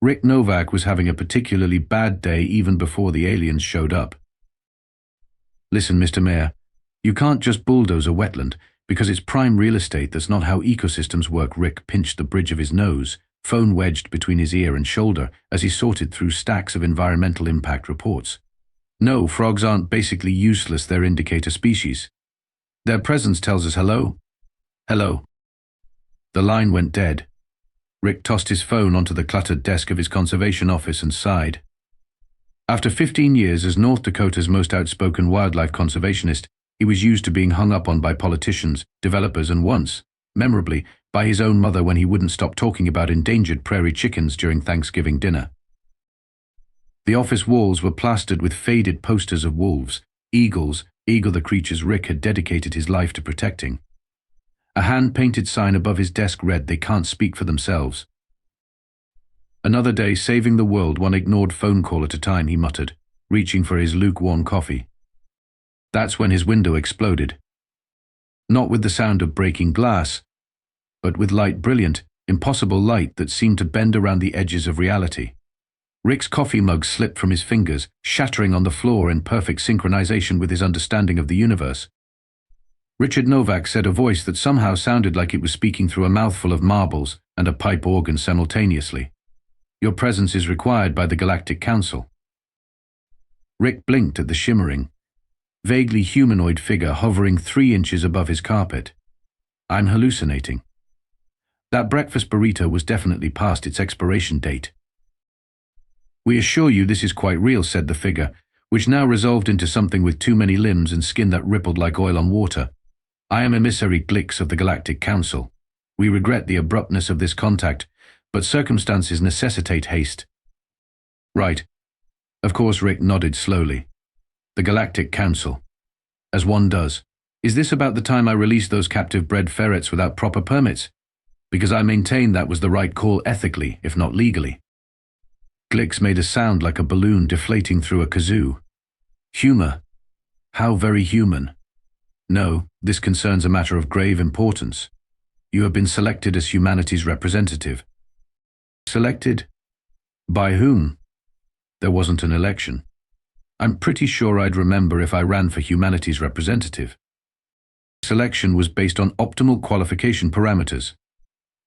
Rick Novak was having a particularly bad day even before the aliens showed up. Listen, Mr. Mayor, you can't just bulldoze a wetland because it's prime real estate. That's not how ecosystems work. Rick pinched the bridge of his nose, phone wedged between his ear and shoulder as he sorted through stacks of environmental impact reports. No, frogs aren't basically useless. They're indicator species. Their presence tells us hello. Hello. The line went dead. Rick tossed his phone onto the cluttered desk of his conservation office and sighed. After 15 years as North Dakota's most outspoken wildlife conservationist, he was used to being hung up on by politicians, developers, and once, memorably, by his own mother when he wouldn't stop talking about endangered prairie chickens during Thanksgiving dinner. The office walls were plastered with faded posters of wolves, eagles, the creatures Rick had dedicated his life to protecting. A hand-painted sign above his desk read, "They can't speak for themselves." Another day saving the world, one ignored phone call at a time, he muttered, reaching for his lukewarm coffee. That's when his window exploded. Not with the sound of breaking glass, but with light, brilliant, impossible light that seemed to bend around the edges of reality. Rick's coffee mug slipped from his fingers, shattering on the floor in perfect synchronization with his understanding of the universe. Richard Novak said, a voice that somehow sounded like it was speaking through a mouthful of marbles and a pipe organ simultaneously. "Your presence is required by the Galactic Council." Rick blinked at the shimmering, vaguely humanoid figure hovering 3 inches above his carpet. "I'm hallucinating." That breakfast burrito was definitely past its expiration date. "We assure you this is quite real," said the figure, which now resolved into something with too many limbs and skin that rippled like oil on water. "I am emissary Glix of the Galactic Council. We regret the abruptness of this contact, but circumstances necessitate haste." "Right." Of course, Rick nodded slowly. "The Galactic Council. As one does. Is this about the time I released those captive-bred ferrets without proper permits? Because I maintain that was the right call ethically, if not legally." Glix made a sound like a balloon deflating through a kazoo. "Humor. How very human. No, this concerns a matter of grave importance. You have been selected as humanity's representative." "Selected? By whom?" "There wasn't an election. I'm pretty sure I'd remember if I ran for humanity's representative. Selection was based on optimal qualification parameters.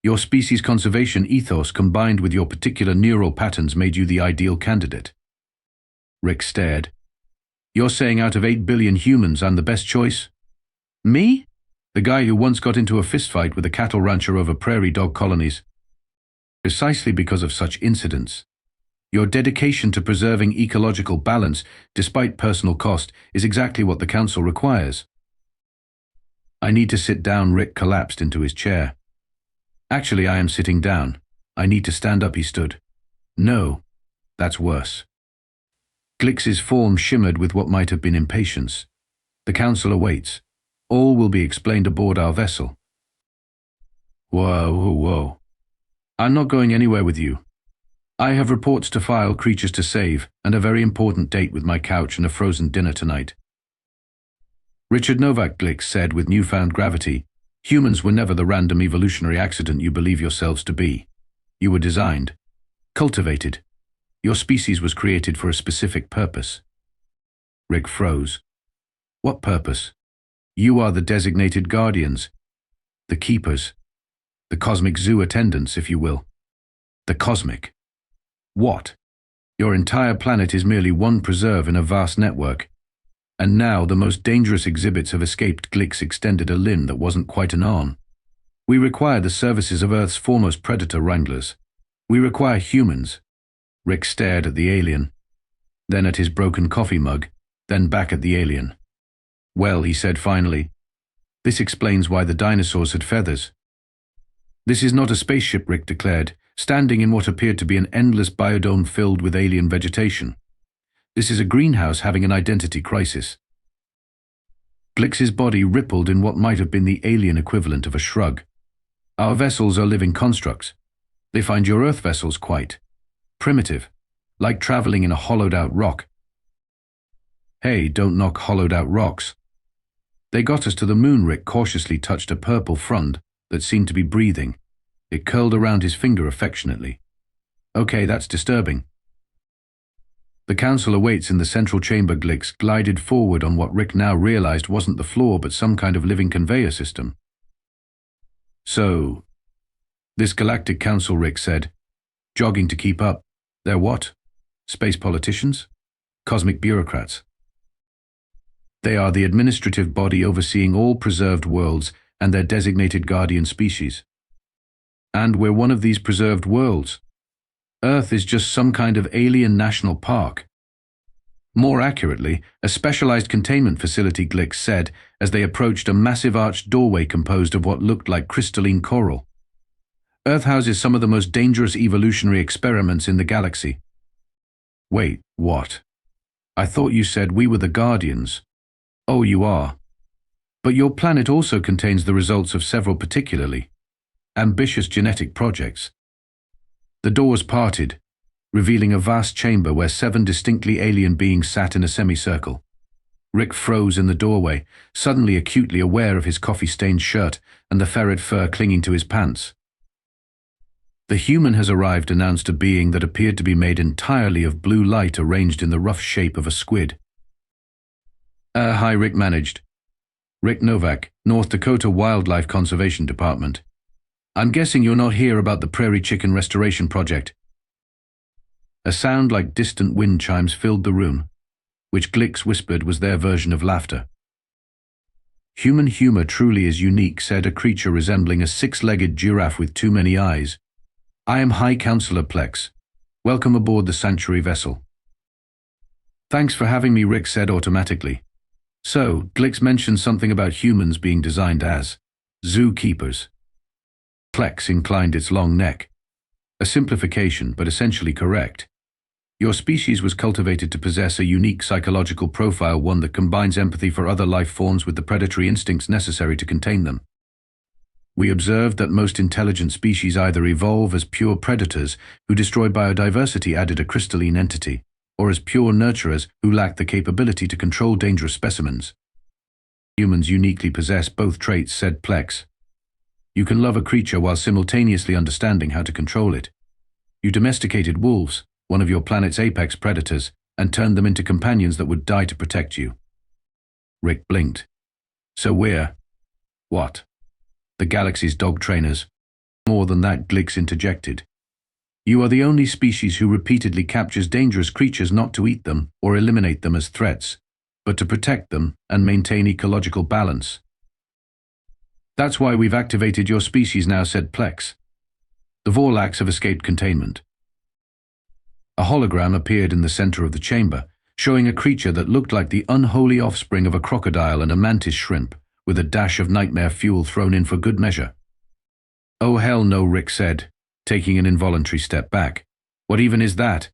Your species conservation ethos combined with your particular neural patterns made you the ideal candidate." Rick stared. "You're saying out of 8 billion humans I'm the best choice? Me? The guy who once got into a fistfight with a cattle rancher over prairie dog colonies?" "Precisely because of such incidents. Your dedication to preserving ecological balance, despite personal cost, is exactly what the Council requires." "I need to sit down." Rick collapsed into his chair. "Actually, I am sitting down. I need to stand up." He stood. "No, that's worse." Glix's form shimmered with what might have been impatience. "The Council awaits. All will be explained aboard our vessel." Whoa. "I'm not going anywhere with you. I have reports to file, creatures to save, and a very important date with my couch and a frozen dinner tonight." Richard Novak, Glix said with newfound gravity, "Humans were never the random evolutionary accident you believe yourselves to be. You were designed, cultivated. Your species was created for a specific purpose." Rick froze. "What purpose?" "You are the designated guardians, the keepers, the cosmic zoo attendants, if you will." "The cosmic? What? Your entire planet is merely one preserve in a vast network. And now the most dangerous exhibits have escaped." Glix extended a limb that wasn't quite an arm. "We require the services of Earth's foremost predator wranglers. We require humans." Rick stared at the alien, then at his broken coffee mug, then back at the alien. "Well," he said finally, "this explains why the dinosaurs had feathers." "This is not a spaceship," Rick declared, standing in what appeared to be an endless biodome filled with alien vegetation. "This is a greenhouse having an identity crisis." Glix's body rippled in what might have been the alien equivalent of a shrug. "Our vessels are living constructs. They find your Earth vessels quite primitive, like traveling in a hollowed-out rock." "Hey, don't knock hollowed-out rocks." "They got us to the moon." Rick cautiously touched a purple frond that seemed to be breathing. It curled around his finger affectionately. Okay, that's disturbing. The council awaits in the central chamber. Glix glided forward on what Rick now realized wasn't the floor but some kind of living conveyor system. So, this Galactic Council, Rick said, jogging to keep up. They're what? Space politicians? Cosmic bureaucrats? They are the administrative body overseeing all preserved worlds and their designated guardian species. And we're one of these preserved worlds. Earth is just some kind of alien national park. More accurately, a specialized containment facility, Glix said, as they approached a massive arched doorway composed of what looked like crystalline coral. Earth houses some of the most dangerous evolutionary experiments in the galaxy. Wait, what? I thought you said we were the Guardians. Oh, you are. But your planet also contains the results of several particularly ambitious genetic projects. The doors parted, revealing a vast chamber where 7 distinctly alien beings sat in a semicircle. Rick froze in the doorway, suddenly acutely aware of his coffee-stained shirt and the ferret fur clinging to his pants. The human has arrived, announced a being that appeared to be made entirely of blue light arranged in the rough shape of a squid. Hi, Rick managed. Rick Novak, North Dakota Wildlife Conservation Department. I'm guessing you're not here about the prairie chicken restoration project. A sound like distant wind chimes filled the room, which Glix whispered was their version of laughter. Human humor truly is unique, said a creature resembling a 6-legged giraffe with too many eyes. I am High Counselor Plex. Welcome aboard the Sanctuary vessel. Thanks for having me, Rick said automatically. So, Glix mentioned something about humans being designed as zookeepers. Plex inclined its long neck. A simplification, but essentially correct. Your species was cultivated to possess a unique psychological profile, one that combines empathy for other life forms with the predatory instincts necessary to contain them. We observed that most intelligent species either evolve as pure predators who destroy biodiversity, added a crystalline entity, or as pure nurturers who lack the capability to control dangerous specimens. Humans uniquely possess both traits, said Plex. You can love a creature while simultaneously understanding how to control it. You domesticated wolves, one of your planet's apex predators, and turned them into companions that would die to protect you. Rick blinked. So we're… what? The galaxy's dog trainers? More than that, Glix interjected. You are the only species who repeatedly captures dangerous creatures not to eat them or eliminate them as threats, but to protect them and maintain ecological balance. That's why we've activated your species now, said Plex. The Vor'lax have escaped containment. A hologram appeared in the center of the chamber, showing a creature that looked like the unholy offspring of a crocodile and a mantis shrimp, with a dash of nightmare fuel thrown in for good measure. Oh hell no, Rick said, taking an involuntary step back. What even is that?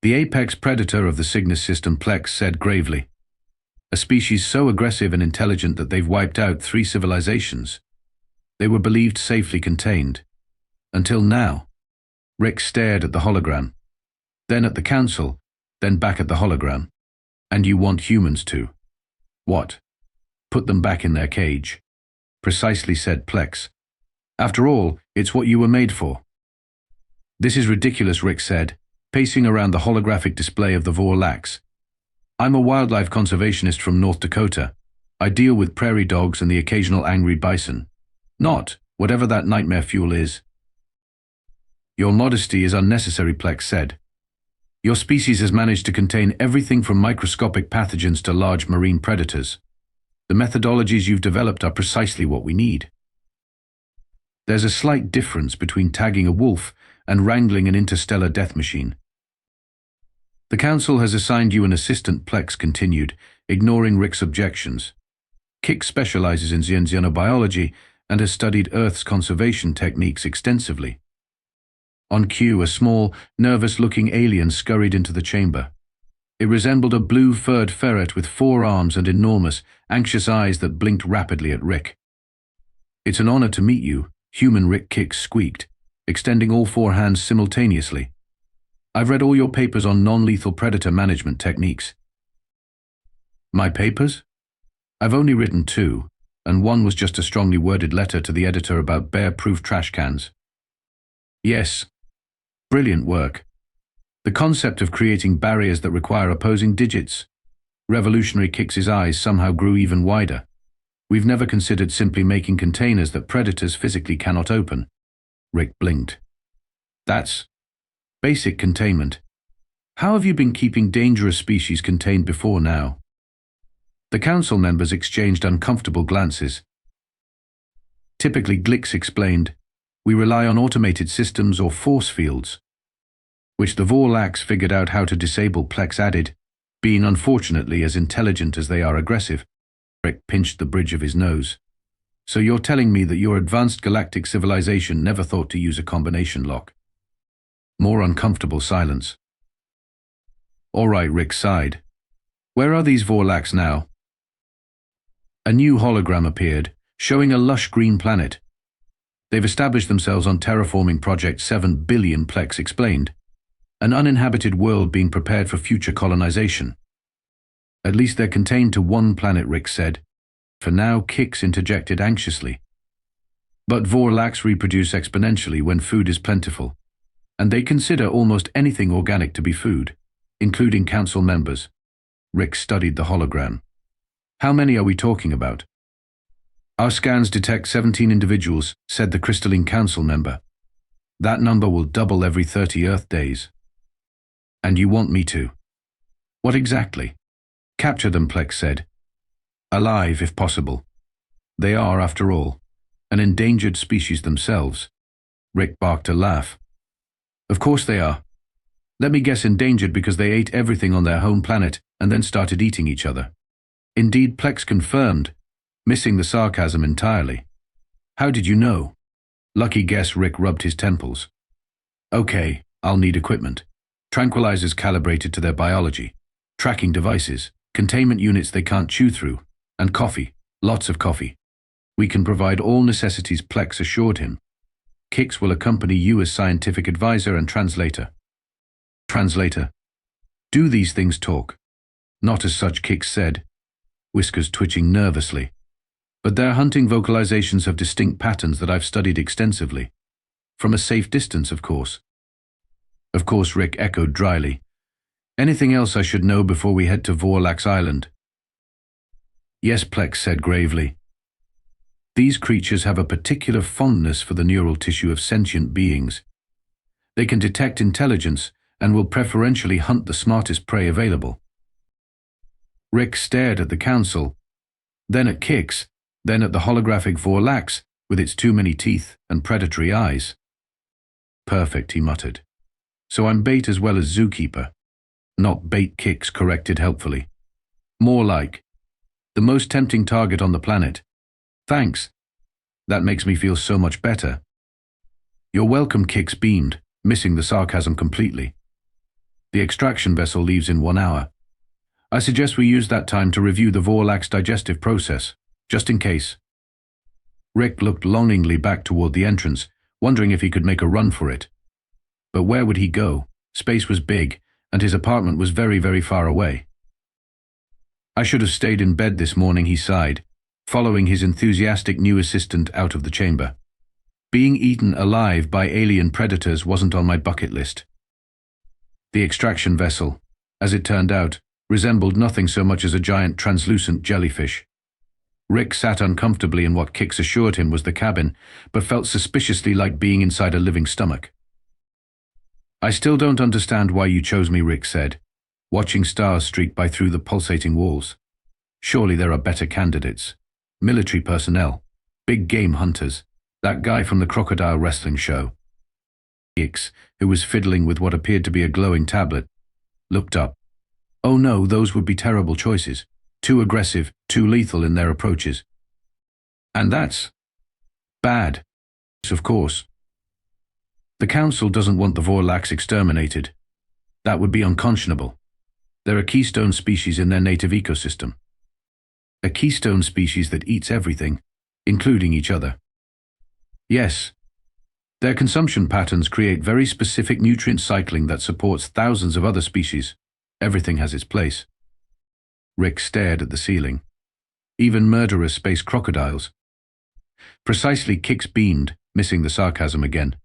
The apex predator of the Cygnus system, Plex said gravely. A species so aggressive and intelligent that they've wiped out 3 civilizations. They were believed safely contained. Until now. Rick stared at the hologram, then at the council, then back at the hologram. And you want humans to… what? Put them back in their cage. Precisely, said Plex. After all, it's what you were made for. This is ridiculous, Rick said, pacing around the holographic display of the Vor'lax. I'm a wildlife conservationist from North Dakota. I deal with prairie dogs and the occasional angry bison. Not whatever that nightmare fuel is. Your modesty is unnecessary, Plex said. Your species has managed to contain everything from microscopic pathogens to large marine predators. The methodologies you've developed are precisely what we need. There's a slight difference between tagging a wolf and wrangling an interstellar death machine. The Council has assigned you an assistant, Plex continued, ignoring Rick's objections. Kik specializes in xenobiology and has studied Earth's conservation techniques extensively. On cue, a small, nervous-looking alien scurried into the chamber. It resembled a blue-furred ferret with 4 arms and enormous, anxious eyes that blinked rapidly at Rick. It's an honor to meet you, human, Rick Kik squeaked, extending all 4 hands simultaneously. I've read all your papers on non-lethal predator management techniques. My papers? I've only written 2, and one was just a strongly worded letter to the editor about bear-proof trash cans. Yes. Brilliant work. The concept of creating barriers that require opposing digits. Revolutionary. Kix's eyes somehow grew even wider. We've never considered simply making containers that predators physically cannot open. Rick blinked. That's basic containment. How have you been keeping dangerous species contained before now? The council members exchanged uncomfortable glances. Typically, Glix explained, we rely on automated systems or force fields, which the Vor'lax figured out how to disable. Plex added, being unfortunately as intelligent as they are aggressive. Rick pinched the bridge of his nose. So you're telling me that your advanced galactic civilization never thought to use a combination lock? More uncomfortable silence. All right, Rick sighed. Where are these Vor'lax now? A new hologram appeared, showing a lush green planet. They've established themselves on terraforming Project 7 billion. Plex explained. An uninhabited world being prepared for future colonization. At least they're contained to one planet, Rick said. For now, Kix interjected anxiously. But Vor'lax reproduce exponentially when food is plentiful, and they consider almost anything organic to be food, including council members. Rick studied the hologram. How many are we talking about? Our scans detect 17 individuals, said the crystalline council member. That number will double every 30 Earth days. And you want me to? What exactly? Capture them, Plex said. Alive, if possible. They are, after all, an endangered species themselves. Rick barked a laugh. Of course they are. Let me guess, endangered because they ate everything on their home planet and then started eating each other. Indeed, Plex confirmed, missing the sarcasm entirely. How did you know? Lucky guess. Rick rubbed his temples. Okay, I'll need equipment. Tranquilizers calibrated to their biology. Tracking devices. Containment units they can't chew through. And coffee. Lots of coffee. We can provide all necessities, Plex assured him. Kix will accompany you as scientific advisor and translator. Translator. Do these things talk? Not as such, Kix said, whiskers twitching nervously. But their hunting vocalizations have distinct patterns that I've studied extensively. From a safe distance, of course. Of course, Rick echoed dryly. Anything else I should know before we head to Vor'lax Island? Yes, Plex said gravely. These creatures have a particular fondness for the neural tissue of sentient beings. They can detect intelligence and will preferentially hunt the smartest prey available. Rick stared at the council, then at Kix, then at the holographic Vor'lax with its too many teeth and predatory eyes. Perfect, he muttered. So I'm bait as well as zookeeper. Not bait, Kix corrected helpfully. More like the most tempting target on the planet. Thanks. That makes me feel so much better. You're welcome, Kix beamed, missing the sarcasm completely. The extraction vessel leaves in 1 hour. I suggest we use that time to review the Vor'lax digestive process, just in case. Rick looked longingly back toward the entrance, wondering if he could make a run for it. But where would he go? Space was big, and his apartment was very, very far away. I should have stayed in bed this morning, he sighed, following his enthusiastic new assistant out of the chamber. Being eaten alive by alien predators wasn't on my bucket list. The extraction vessel, as it turned out, resembled nothing so much as a giant translucent jellyfish. Rick sat uncomfortably in what Kix assured him was the cabin, but felt suspiciously like being inside a living stomach. I still don't understand why you chose me, Rick said, watching stars streak by through the pulsating walls. Surely there are better candidates. Military personnel, big game hunters, that guy from the crocodile wrestling show. Kix, who was fiddling with what appeared to be a glowing tablet, looked up. Oh no, those would be terrible choices. Too aggressive, too lethal in their approaches. And that's bad, of course. The Council doesn't want the Vor'lax exterminated. That would be unconscionable. They're a keystone species in their native ecosystem. A keystone species that eats everything, including each other. Yes. Their consumption patterns create very specific nutrient cycling that supports thousands of other species. Everything has its place. Rick stared at the ceiling. Even murderous space crocodiles. Precisely, Kix beamed, missing the sarcasm again.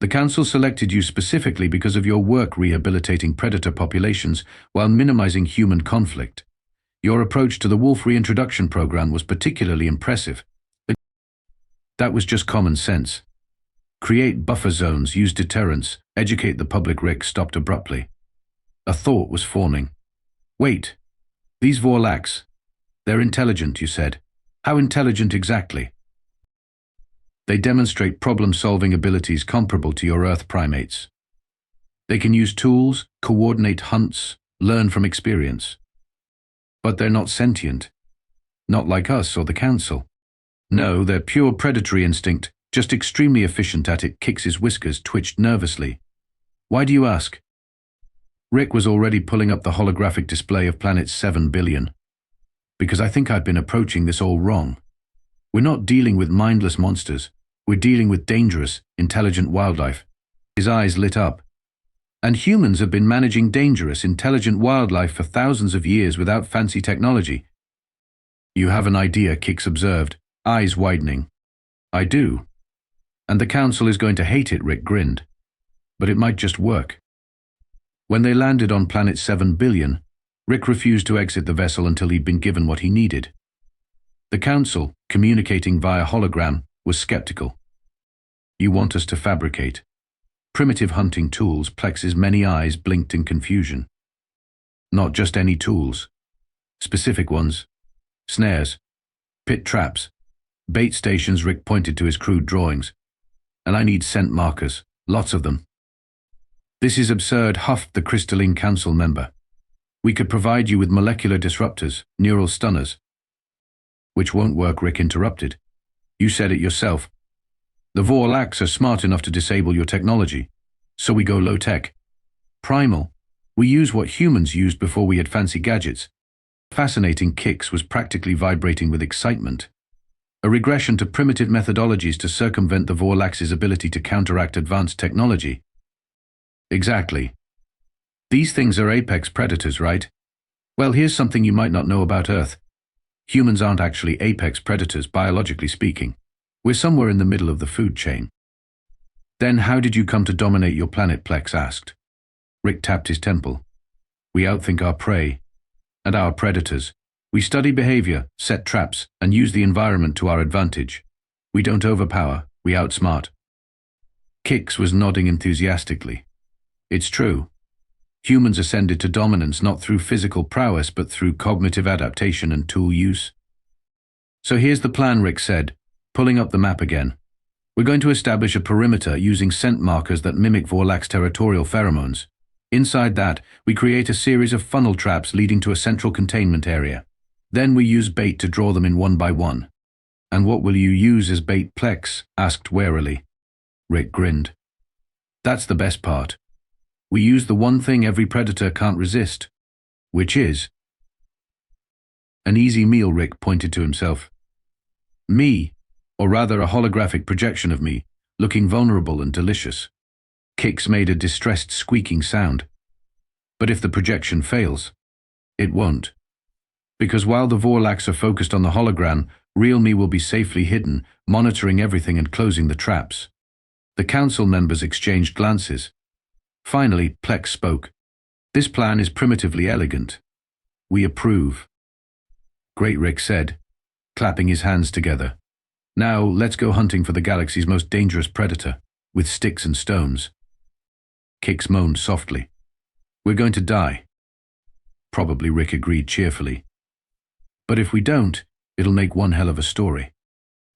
The Council selected you specifically because of your work rehabilitating predator populations while minimizing human conflict. Your approach to the wolf reintroduction program was particularly impressive. That was just common sense. Create buffer zones, use deterrence, educate the public. Rick stopped abruptly. A thought was forming. Wait, these Vor'lax, they're intelligent, you said. How intelligent exactly? They demonstrate problem-solving abilities comparable to your Earth primates. They can use tools, coordinate hunts, learn from experience. But they're not sentient. Not like us or the Council. No, they're pure predatory instinct, just extremely efficient at it. Kix's whiskers twitched nervously. Why do you ask? Rick was already pulling up the holographic display of planet 7 billion. Because I think I'd been approaching this all wrong. We're not dealing with mindless monsters. We're dealing with dangerous, intelligent wildlife. His eyes lit up. And humans have been managing dangerous, intelligent wildlife for thousands of years without fancy technology. You have an idea, Kix observed, eyes widening. I do. And the Council is going to hate it, Rick grinned. But it might just work. When they landed on planet 7 billion, Rick refused to exit the vessel until he'd been given what he needed. The Council, communicating via hologram, was skeptical. You want us to fabricate primitive hunting tools? Plex's many eyes blinked in confusion. Not just any tools. Specific ones. Snares. Pit traps. Bait stations. Rick pointed to his crude drawings. And I need scent markers. Lots of them. This is absurd, huffed the crystalline Council member. We could provide you with molecular disruptors, neural stunners. Which won't work, Rick interrupted. You said it yourself. The Vor'lax are smart enough to disable your technology, so we go low-tech. Primal. We use what humans used before we had fancy gadgets. Fascinating. Kix was practically vibrating with excitement. A regression to primitive methodologies to circumvent the Vor'lax's ability to counteract advanced technology. Exactly. These things are apex predators, right? Well, here's something you might not know about Earth. Humans aren't actually apex predators, biologically speaking. We're somewhere in the middle of the food chain. Then how did you come to dominate your planet? Plex asked. Rick tapped his temple. We outthink our prey and our predators. We study behavior, set traps, and use the environment to our advantage. We don't overpower, we outsmart. Kix was nodding enthusiastically. It's true. Humans ascended to dominance not through physical prowess but through cognitive adaptation and tool use. So here's the plan, Rick said, pulling up the map again. We're going to establish a perimeter using scent markers that mimic Vor'lax territorial pheromones. Inside that, we create a series of funnel traps leading to a central containment area. Then we use bait to draw them in one by one. And what will you use as bait? Plex asked warily. Rick grinned. That's the best part. We use the one thing every predator can't resist, which is an easy meal. Rick pointed to himself. Me, or rather a holographic projection of me, looking vulnerable and delicious. Kix made a distressed squeaking sound. But if the projection fails, it won't. Because while the Vor'lax are focused on the hologram, real me will be safely hidden, monitoring everything and closing the traps. The Council members exchanged glances. Finally, Plex spoke. This plan is primitively elegant. We approve. Great, Rick said, clapping his hands together. Now, let's go hunting for the galaxy's most dangerous predator, with sticks and stones. Kix moaned softly. We're going to die. Probably, Rick agreed cheerfully. But if we don't, it'll make one hell of a story.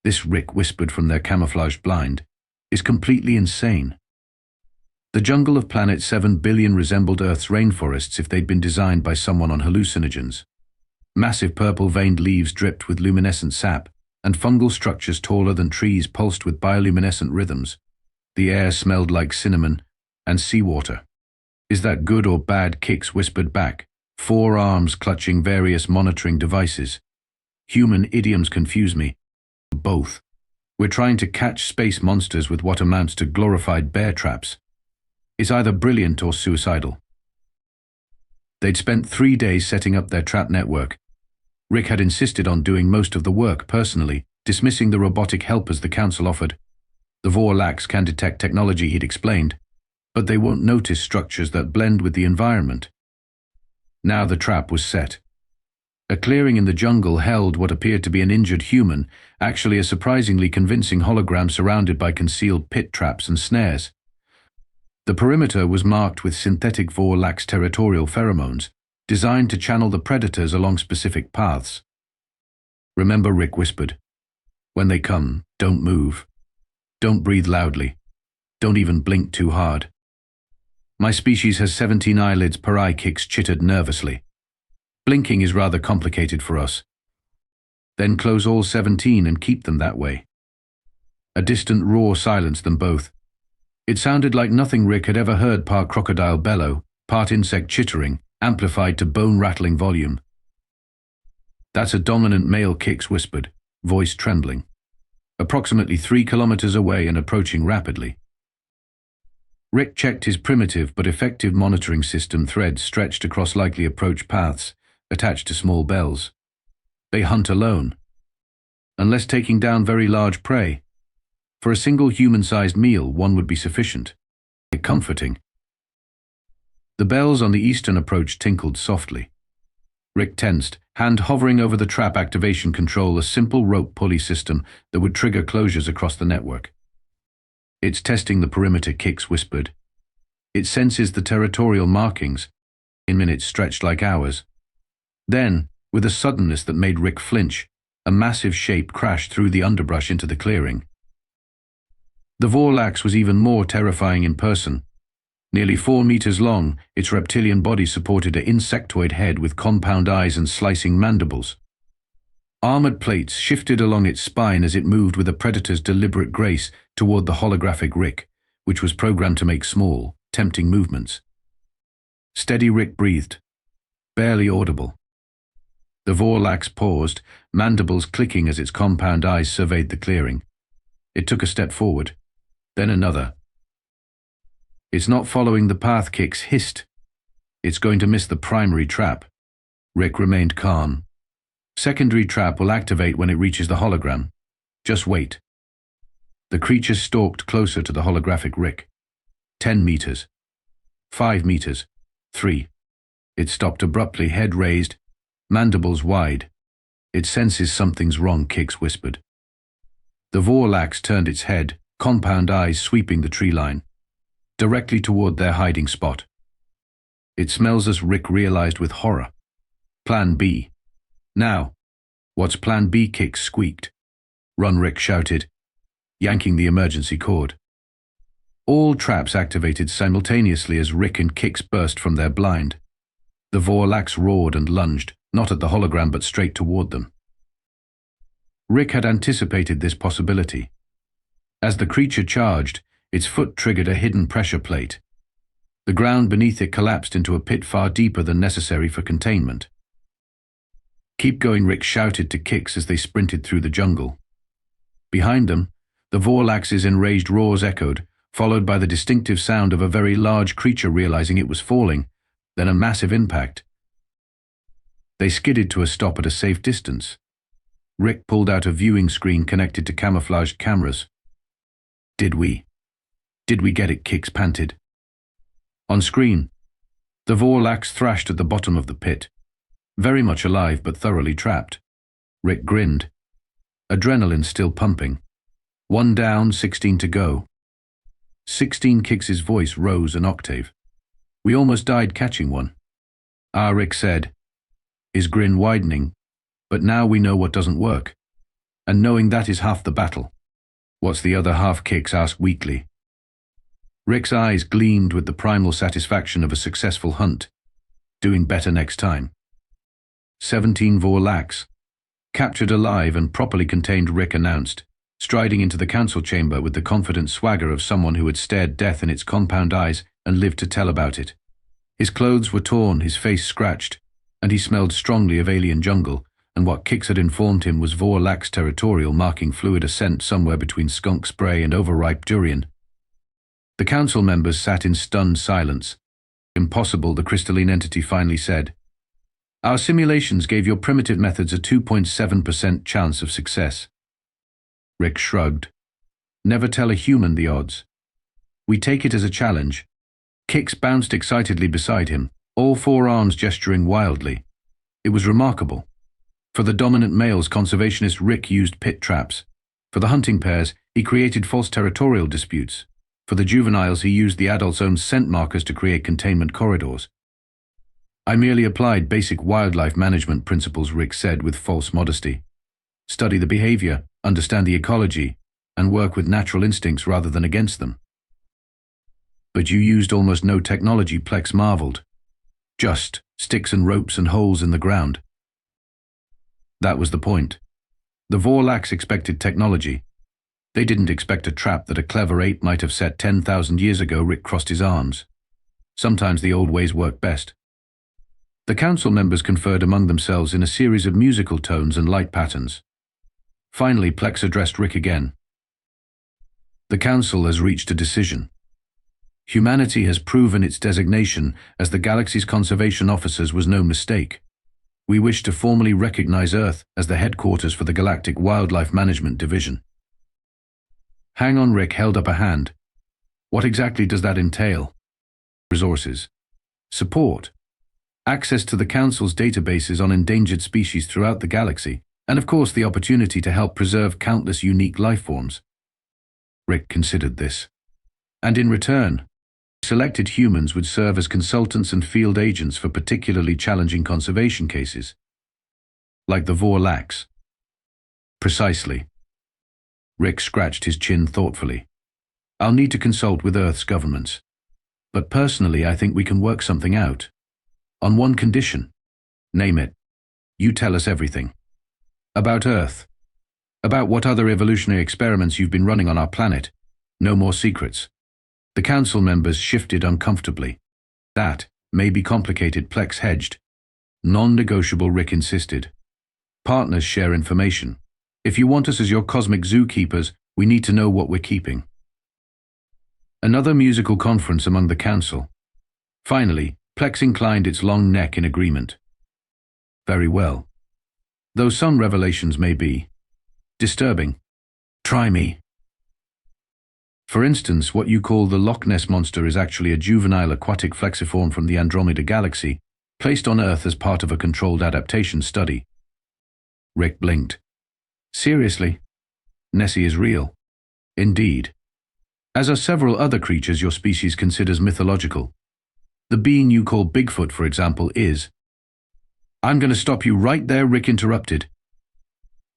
This, Rick whispered from their camouflaged blind, is completely insane. The jungle of planet 7 billion resembled Earth's rainforests if they'd been designed by someone on hallucinogens. Massive purple-veined leaves dripped with luminescent sap, and fungal structures taller than trees pulsed with bioluminescent rhythms. The air smelled like cinnamon and seawater. Is that good or bad? Kix whispered back, 4 arms clutching various monitoring devices. Human idioms confuse me. Both. We're trying to catch space monsters with what amounts to glorified bear traps. It's either brilliant or suicidal. They'd spent 3 days setting up their trap network. Rick had insisted on doing most of the work personally, dismissing the robotic helpers the Council offered. The Vor'lax can detect technology, he'd explained, but they won't notice structures that blend with the environment. Now the trap was set. A clearing in the jungle held what appeared to be an injured human, actually a surprisingly convincing hologram surrounded by concealed pit traps and snares. The perimeter was marked with synthetic Vor'lax territorial pheromones, designed to channel the predators along specific paths. "Remember," Rick whispered, "when they come, don't move. Don't breathe loudly. Don't even blink too hard." "My species has 17 eyelids per eye," Kix chittered nervously. "Blinking is rather complicated for us." "Then close all 17 and keep them that way." A distant roar silenced them both. It sounded like nothing Rick had ever heard, part crocodile bellow, part insect chittering, amplified to bone-rattling volume. "That's a dominant male," Kix whispered, voice trembling. "Approximately 3 kilometers away and approaching rapidly." Rick checked his primitive but effective monitoring system. Threads stretched across likely approach paths, attached to small bells. They hunt alone, unless taking down very large prey. For a single human-sized meal, one would be sufficient. Comforting. The bells on the eastern approach tinkled softly. Rick tensed, hand hovering over the trap activation control, a simple rope pulley system that would trigger closures across the network. "It's testing the perimeter," Kix whispered. "It senses the territorial markings." In minutes stretched like hours. Then, with a suddenness that made Rick flinch, a massive shape crashed through the underbrush into the clearing. The Vor'lax was even more terrifying in person. Nearly 4 meters long, its reptilian body supported an insectoid head with compound eyes and slicing mandibles. Armored plates shifted along its spine as it moved with a predator's deliberate grace toward the holographic Rick, which was programmed to make small, tempting movements. "Steady," Rick breathed, barely audible. The Vor'lax paused, mandibles clicking as its compound eyes surveyed the clearing. It took a step forward, then another. "It's not following the path," Kix hissed. "It's going to miss the primary trap." Rick remained calm. "Secondary trap will activate when it reaches the hologram. Just wait." The creature stalked closer to the holographic Rick. 10 meters. 5 meters. 3. It stopped abruptly, head raised, mandibles wide. "It senses something's wrong," Kix whispered. The Vor'lax turned its head, compound eyes sweeping the tree line, directly toward their hiding spot. "It smells us," Rick realized with horror. "Plan B. Now." "What's Plan B?" Kix squeaked. "Run," Rick shouted, yanking the emergency cord. All traps activated simultaneously as Rick and Kix burst from their blind. The Vor'lax roared and lunged, not at the hologram but straight toward them. Rick had anticipated this possibility. As the creature charged, its foot triggered a hidden pressure plate. The ground beneath it collapsed into a pit far deeper than necessary for containment. "Keep going," Rick shouted to Kix as they sprinted through the jungle. Behind them, the Vor'lax's enraged roars echoed, followed by the distinctive sound of a very large creature realizing it was falling, then a massive impact. They skidded to a stop at a safe distance. Rick pulled out a viewing screen connected to camouflaged cameras. Did we get it?" Kix panted. On screen, the Vor'lax thrashed at the bottom of the pit, very much alive but thoroughly trapped. Rick grinned, adrenaline still pumping. 1 down, 16 to go. 16, Kix's voice rose an octave. "We almost died catching one." "Ah," Rick said, his grin widening. "But now we know what doesn't work. And knowing that is half the battle." "What's the other half?" Kix asked weakly. Rick's eyes gleamed with the primal satisfaction of a successful hunt. "Doing better next time." 17 Vor'lax. Captured alive and properly contained, Rick announced, striding into the council chamber with the confident swagger of someone who had stared death in its compound eyes and lived to tell about it. His clothes were torn, his face scratched, and he smelled strongly of alien jungle, and what Kix had informed him was Vor'lax territorial, marking fluid, a scent somewhere between skunk spray and overripe durian. The council members sat in stunned silence. "Impossible," the crystalline entity finally said. "Our simulations gave your primitive methods a 2.7% chance of success." Rick shrugged. Never tell a human the odds. We take it as a challenge. Kix bounced excitedly beside him, all four arms gesturing wildly. It was remarkable. For the dominant males, conservationist Rick used pit traps. For the hunting pairs, he created false territorial disputes. For the juveniles, he used the adults' own scent markers to create containment corridors. I merely applied basic wildlife management principles, Rick said with false modesty. Study the behavior, understand the ecology, and work with natural instincts rather than against them. But you used almost no technology, Plex marveled. Just sticks and ropes and holes in the ground. That was the point. The Vor'lax expected technology. They didn't expect a trap that a clever ape might have set 10,000 years ago. Rick crossed his arms. Sometimes the old ways work best. The council members conferred among themselves in a series of musical tones and light patterns. Finally, Plex addressed Rick again. The council has reached a decision. Humanity has proven its designation as the galaxy's conservation officers was no mistake. We wish to formally recognize Earth as the headquarters for the Galactic Wildlife Management Division. Hang on, Rick held up a hand. What exactly does that entail? Resources. Support. Access to the Council's databases on endangered species throughout the galaxy, and of course the opportunity to help preserve countless unique life forms. Rick considered this. And in return, selected humans would serve as consultants and field agents for particularly challenging conservation cases. Like the Vor'lax. Precisely. Rick scratched his chin thoughtfully. I'll need to consult with Earth's governments. But personally, I think we can work something out. On one condition. Name it. You tell us everything. About Earth. About what other evolutionary experiments you've been running on our planet. No more secrets. The council members shifted uncomfortably. That may be complicated, Plex hedged. Non-negotiable, Rick insisted. Partners share information. If you want us as your cosmic zookeepers, we need to know what we're keeping. Another musical conference among the council. Finally, Plex inclined its long neck in agreement. Very well. Though some revelations may be disturbing. Try me. For instance, what you call the Loch Ness Monster is actually a juvenile aquatic flexiform from the Andromeda Galaxy, placed on Earth as part of a controlled adaptation study. Rick blinked. Seriously? Nessie is real? Indeed. As are several other creatures your species considers mythological. The being you call Bigfoot, for example, is. I'm going to stop you right there, Rick interrupted.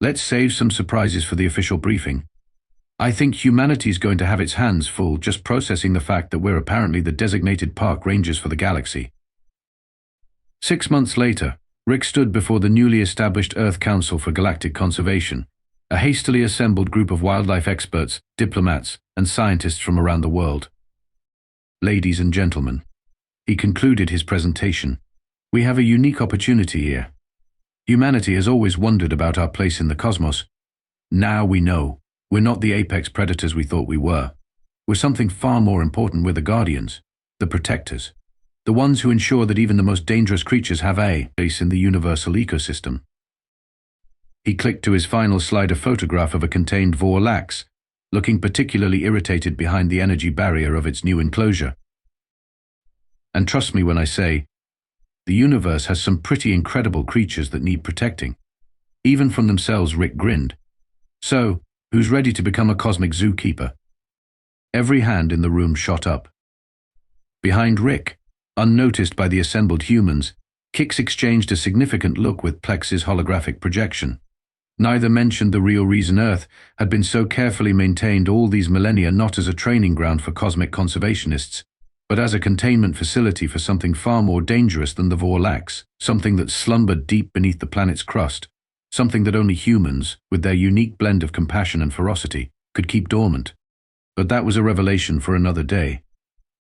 Let's save some surprises for the official briefing. I think humanity's going to have its hands full just processing the fact that we're apparently the designated park rangers for the galaxy. 6 months later, Rick stood before the newly established Earth Council for Galactic Conservation, a hastily assembled group of wildlife experts, diplomats, and scientists from around the world. Ladies and gentlemen, he concluded his presentation, we have a unique opportunity here. Humanity has always wondered about our place in the cosmos. Now we know. We're not the apex predators we thought we were. We're something far more important. We're the guardians, the protectors, the ones who ensure that even the most dangerous creatures have a place in the universal ecosystem. He clicked to his final slide, a photograph of a contained Vor'lax, looking particularly irritated behind the energy barrier of its new enclosure. And trust me when I say, the universe has some pretty incredible creatures that need protecting. Even from themselves, Rick grinned. So, who's ready to become a cosmic zookeeper? Every hand in the room shot up. Behind Rick, unnoticed by the assembled humans, Kix exchanged a significant look with Plex's holographic projection. Neither mentioned the real reason Earth had been so carefully maintained all these millennia, not as a training ground for cosmic conservationists, but as a containment facility for something far more dangerous than the Vor'lax, something that slumbered deep beneath the planet's crust, something that only humans, with their unique blend of compassion and ferocity, could keep dormant. But that was a revelation for another day.